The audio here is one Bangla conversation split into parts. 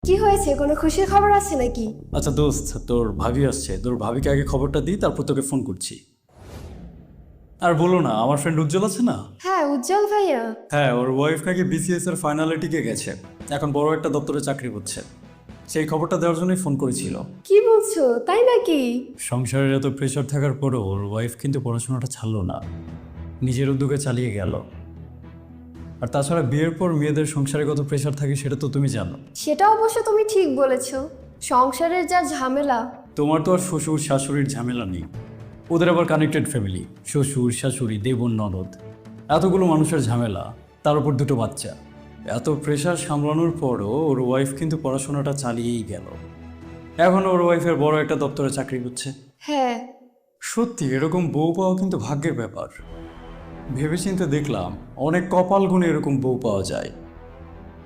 কি হয়েছে? কোনো খুশির খবর আছে নাকি? আচ্ছা দোস্ত, তোর ভাবি আসছে, তোর ভাবিকে আগে খবরটা দিই, তারপর তোকে ফোন করছি। আর বলো না, আমার ফ্রেন্ড উজ্জ্বল আছে না? হ্যাঁ, উজ্জ্বল ভাইয়া। হ্যাঁ, ওর ওয়াইফ নাকি বিসিএস এর ফাইনালে টিকে গেছে, এখন বড় একটা দপ্তরে চাকরি করছে। সেই খবরটা দেওয়ার জন্যই ফোন করেছিল। কি বলছো, তাই নাকি? সংসারের এত প্রেশার থাকার পরও ওর ওয়াইফ কিন্তু পড়াশোনাটা ছাড়লো না, নিজের উদ্যোগে চালিয়ে গেল। আর তাছাড়া বিয়ের পর মেয়েদের সংসারে কত প্রেশার থাকে সেটা তো তুমি জানো। সেটা অবশ্য তুমি ঠিক বলেছো। সংসারের যা ঝামেলা। তোমার তো আর শ্বশুর শাশুড়ির ঝামেলা নেই, ওদের আবার কানেক্টেড ফ্যামিলি, শ্বশুর শাশুড়ি দেবর ননদ, এতগুলো মানুষের ঝামেলা, তার উপর দুটো বাচ্চা। এত প্রেশার সামলানোর পরও ওর ওয়াইফ কিন্তু পড়াশোনাটা চালিয়েই গেল। এখন ওর ওয়াইফের বড় একটা দপ্তরে চাকরি করছে। হ্যাঁ। সত্যি এরকম বউ পাওয়া কিন্তু ভাগ্যের ব্যাপার। ভেবেচিন্তে দেখলাম অনেক কপাল গুণে এরকম বউ পাওয়া যায়।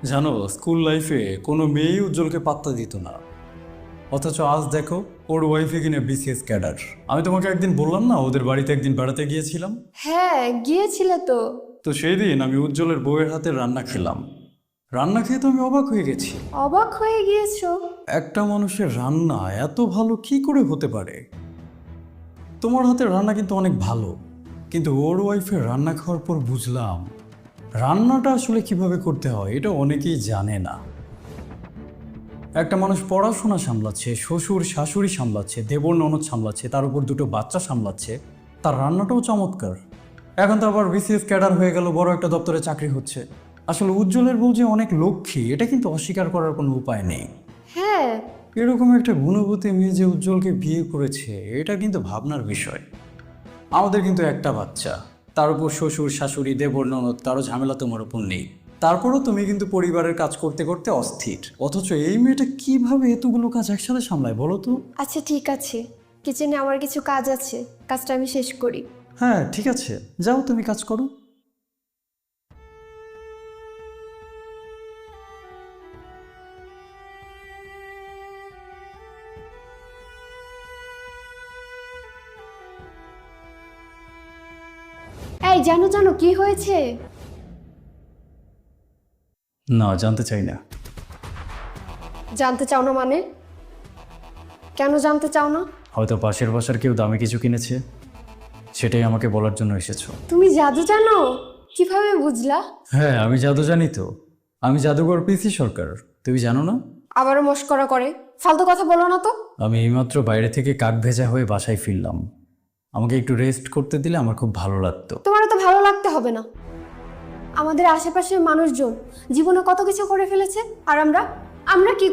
জানো, স্কুল লাইফে কোনো মেয়েই উজ্জ্বলকে পাত্তা দিত না, অথচ আজ দেখো ওর ওয়াইফে কিনা বিসিএস ক্যাডার। আমি তোমাকে একদিন বললাম না, ওদের বাড়িতে একদিন বেড়াতে গিয়েছিলাম। হ্যাঁ, গিয়েছিলে তো। তো সেই দিন আমি উজ্জ্বলের বউয়ের হাতে রান্না খেলাম। রান্না খেয়ে তো আমি অবাক হয়ে গেছি। অবাক হয়ে গিয়েছো? একটা মানুষের রান্না এত ভালো কি করে হতে পারে? তোমার হাতের রান্না কিন্তু অনেক ভালো, কিন্তু ওর ওয়াইফের রান্না খাওয়ার পর বুঝলাম রান্নাটা আসলে কিভাবে করতে হয় এটা অনেকেই জানে না। একটা মানুষ পড়াশোনা সামলাচ্ছে, শ্বশুর শাশুড়ি সামলাচ্ছে, দেবর ননদ সামলাচ্ছে, তার উপর দুটো বাচ্চা সামলাচ্ছে, তার রান্নাটাও চমৎকার। এখন তো আবার বিসিএস ক্যাডার হয়ে গেল, বড় একটা দপ্তরে চাকরি হচ্ছে। আসলে উজ্জ্বলের বউ যে অনেক লক্ষ্মী এটা কিন্তু অস্বীকার করার কোনো উপায় নেই। হ্যাঁ। এরকম একটা গুণবতী মেয়ে যে উজ্জ্বলকে বিয়ে করেছে এটা কিন্তু ভাবনার বিষয়। আমাদের কিন্তু একটা বাচ্চা, তার উপর শ্বশুর শাশুড়ি দেবর ননদ, কারো ঝামেলা তোমার উপর নেই। তারপরও তুমি কিন্তু পরিবারের কাজ করতে করতে অস্থির। অথচ এই মেয়েটা কিভাবে এতগুলো কাজ একসাথে সামলায় বলো তো? আচ্ছা ঠিক আছে, কিচেনে আমার কিছু কাজ আছে, কাজটা আমি শেষ করি। হ্যাঁ ঠিক আছে, যাও তুমি কাজ করো। এই জানো জানো কি হয়েছে? না, জানতে চাই না। জানতে চাও না মানে? কেন জানতে চাও না? হয়তো পাশের বাসার কেউ দামি কিছু কিনেছে, সেটাই আমাকে বলার জন্য এসেছো। তুমি জাদু জানো? কিভাবে বুঝলা? হ্যাঁ আমি জাদু জানি তো, আমি জাদুঘর পিসি সরকার, তুমি জানো না? আবারও মস্করা করে, ফালতু কথা বলো না তো। আমি এইমাত্র বাইরে থেকে কাক ভেজা হয়ে বাসায় ফিরলাম, আমাকে একটু রেস্ট করতে দিলে আমার খুব ভালো লাগতো। তোমার তো ভালো লাগতে হবে না। আমাদের আশেপাশের মানুষজন জীবনে কত কিছু করে ফেলেছে, আর আমরা আমরা কি